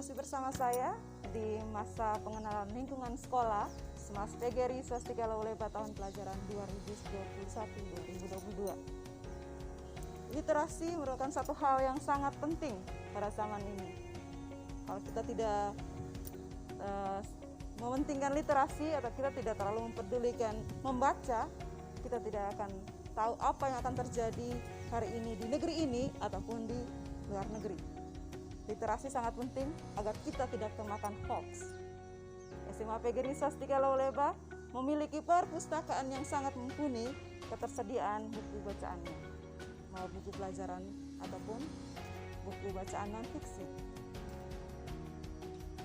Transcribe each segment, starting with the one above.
Masih bersama saya di masa pengenalan lingkungan sekolah Smas PGRI Swastika Lawaleba tahun pelajaran 2021-2022. Literasi merupakan satu hal yang sangat penting pada zaman ini. Kalau kita tidak mementingkan literasi atau kita tidak terlalu mempedulikan membaca, kita tidak akan tahu apa yang akan terjadi hari ini di negeri ini ataupun di luar negeri. Literasi sangat penting agar kita tidak kemakan hoax. SMA PGRI Swastika Lawaleba memiliki perpustakaan yang sangat mumpuni ketersediaan buku bacaannya, mau buku pelajaran ataupun buku bacaan non-fiksi.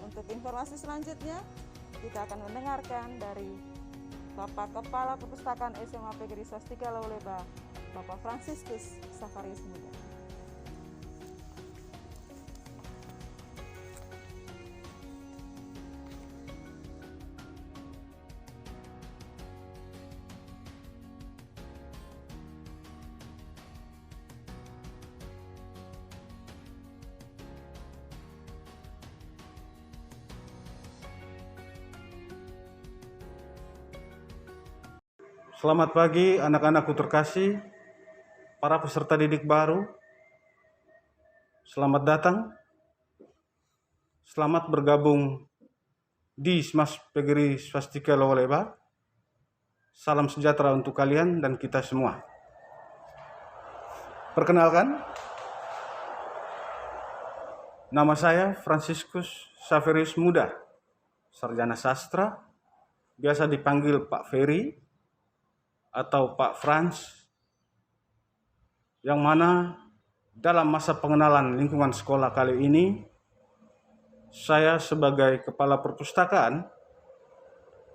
Untuk informasi selanjutnya, kita akan mendengarkan dari Bapak Kepala Perpustakaan SMA PGRI Swastika Lawaleba, Bapak Fransiskus Safarius Muda. Selamat pagi anak-anakku terkasih, para peserta didik baru. Selamat datang. Selamat bergabung di Smas PGRI Swastika Lawaleba. Salam sejahtera untuk kalian dan kita semua. Perkenalkan, nama saya Fransiskus Safarius Muda, sarjana sastra, biasa dipanggil Pak Ferry atau Pak Frans, yang mana dalam masa pengenalan lingkungan sekolah kali ini, saya sebagai Kepala Perpustakaan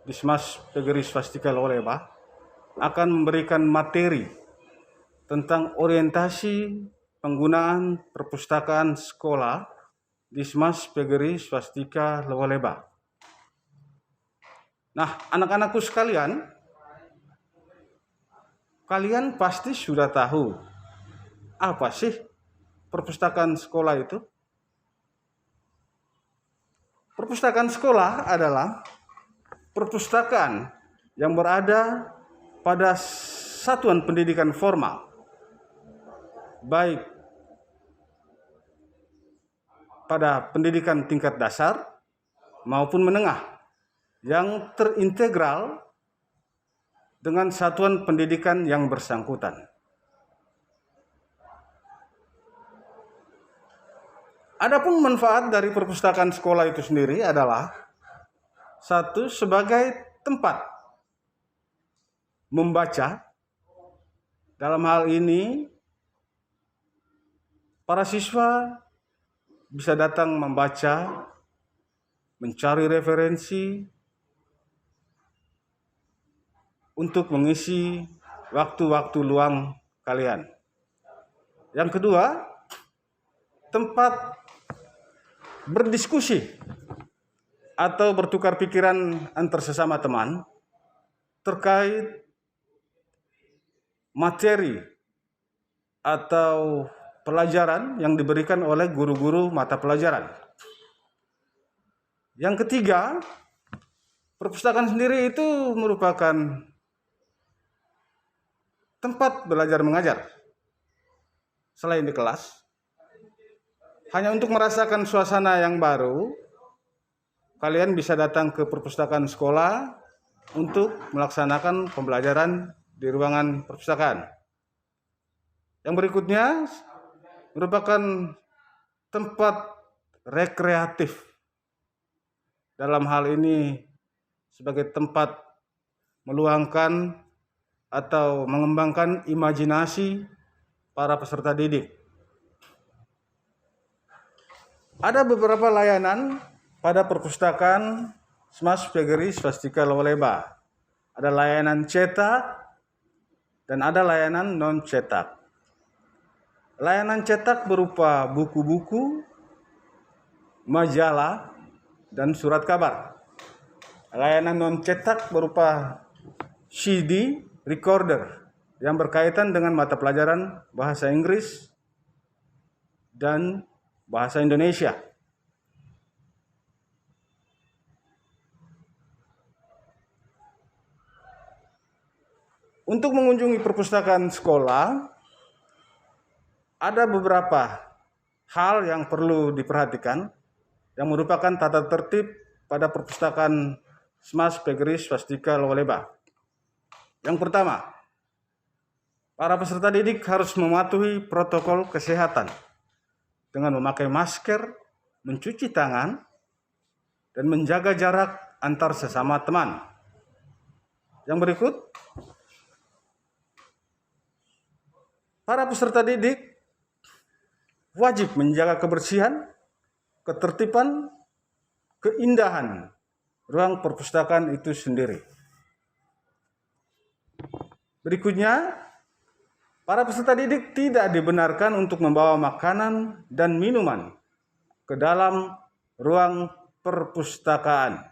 di Smas PGRI Swastika Lawaleba akan memberikan materi tentang orientasi penggunaan perpustakaan sekolah di Smas PGRI Swastika Lawaleba. Nah, anak-anakku sekalian, kalian pasti sudah tahu apa sih perpustakaan sekolah itu? Perpustakaan sekolah adalah perpustakaan yang berada pada satuan pendidikan formal, baik pada pendidikan tingkat dasar maupun menengah, yang terintegral dengan satuan pendidikan yang bersangkutan. Adapun manfaat dari perpustakaan sekolah itu sendiri adalah satu, sebagai tempat membaca. Dalam hal ini, para siswa bisa datang membaca, mencari referensi, untuk mengisi waktu-waktu luang kalian. Yang kedua, tempat berdiskusi atau bertukar pikiran antar sesama teman terkait materi atau pelajaran yang diberikan oleh guru-guru mata pelajaran. Yang ketiga, perpustakaan sendiri itu merupakan tempat belajar mengajar. Selain di kelas, hanya untuk merasakan suasana yang baru, kalian bisa datang ke perpustakaan sekolah untuk melaksanakan pembelajaran di ruangan perpustakaan. Yang berikutnya merupakan tempat rekreatif. Dalam hal ini sebagai tempat meluangkan atau mengembangkan imajinasi para peserta didik. Ada beberapa layanan pada perpustakaan Smas PGRI Swastika Lawaleba. Ada layanan cetak dan ada layanan non-cetak. Layanan cetak berupa buku-buku, majalah, dan surat kabar. Layanan non-cetak berupa CD, recorder yang berkaitan dengan mata pelajaran bahasa Inggris dan bahasa Indonesia. Untuk mengunjungi perpustakaan sekolah, ada beberapa hal yang perlu diperhatikan yang merupakan tata tertib pada perpustakaan Smash PGRI Swastika Lowaleba. Yang pertama, para peserta didik harus mematuhi protokol kesehatan dengan memakai masker, mencuci tangan, dan menjaga jarak antar sesama teman. Yang berikut, para peserta didik wajib menjaga kebersihan, ketertiban, keindahan ruang perpustakaan itu sendiri. Berikutnya, para peserta didik tidak dibenarkan untuk membawa makanan dan minuman ke dalam ruang perpustakaan.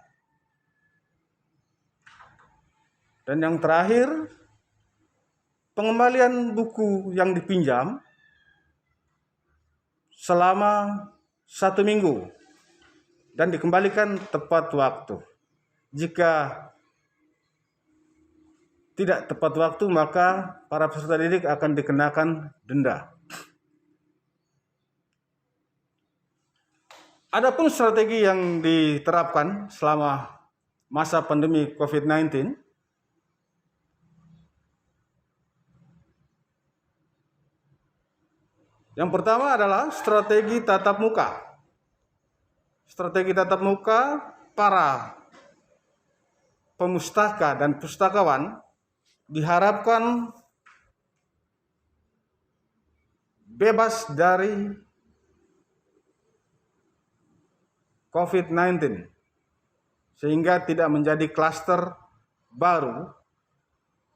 Dan yang terakhir, pengembalian buku yang dipinjam selama 1 minggu dan dikembalikan tepat waktu. Jika tidak tepat waktu, maka para peserta didik akan dikenakan denda. Adapun strategi yang diterapkan selama masa pandemi COVID-19, yang pertama adalah strategi tatap muka. Strategi tatap muka, para pemustaka dan pustakawan diharapkan bebas dari COVID-19 sehingga tidak menjadi klaster baru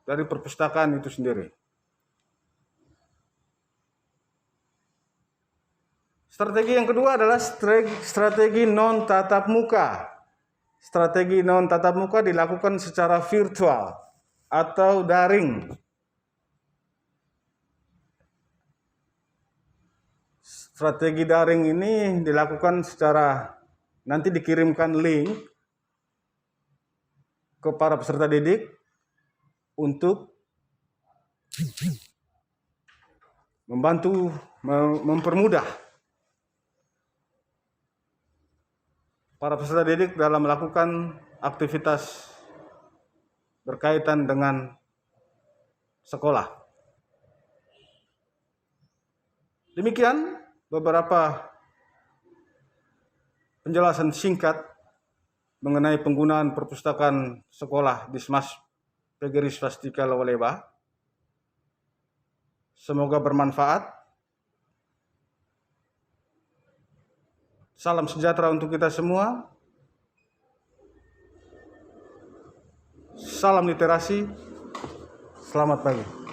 dari perpustakaan itu sendiri. Strategi yang kedua adalah strategi non tatap muka. Strategi non tatap muka dilakukan secara virtual atau daring. Strategi daring ini dilakukan secara, nanti dikirimkan link ke para peserta didik untuk membantu mempermudah para peserta didik dalam melakukan aktivitas berkaitan dengan sekolah. Demikian beberapa penjelasan singkat mengenai penggunaan perpustakaan sekolah di Smash PGRI Swastika Lowaleba. Semoga bermanfaat. Salam sejahtera untuk kita semua. Salam literasi. Selamat pagi.